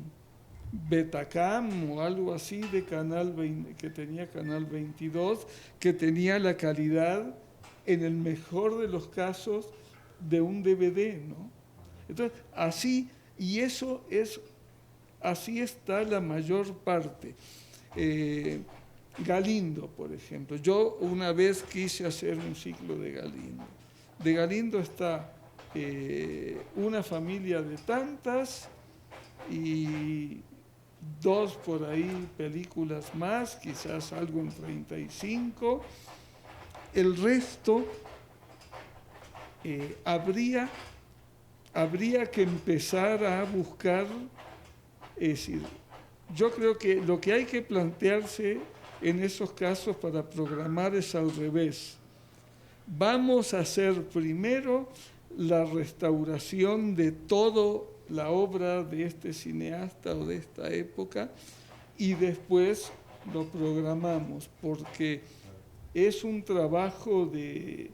S3: Betacam o algo así de canal 20, que tenía canal 22, que tenía la calidad, en el mejor de los casos, de un DVD, ¿no? Entonces, así, y eso es, así está la mayor parte. Galindo, por ejemplo. Yo una vez quise hacer un ciclo de Galindo. De Galindo está Una familia de tantas y 2 por ahí películas más, quizás algo en 35. El resto habría que empezar a buscar, es decir, yo creo que lo que hay que plantearse en esos casos para programar es al revés. Vamos a hacer primero la restauración de toda la obra de este cineasta o de esta época y después lo programamos, porque es un trabajo de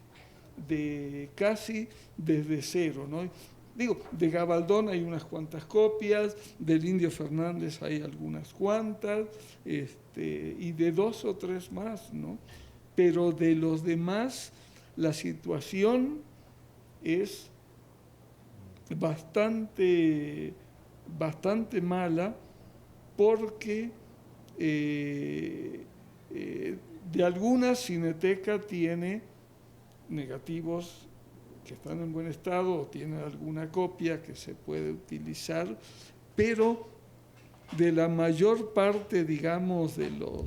S3: casi desde cero, ¿no? Digo, de Gabaldón hay unas cuantas copias, del Indio Fernández hay algunas cuantas, y de 2 o 3 más, ¿no? Pero de los demás, la situación es bastante mala, porque de algunas Cineteca tiene negativos que están en buen estado o tiene alguna copia que se puede utilizar, pero de la mayor parte, digamos, de los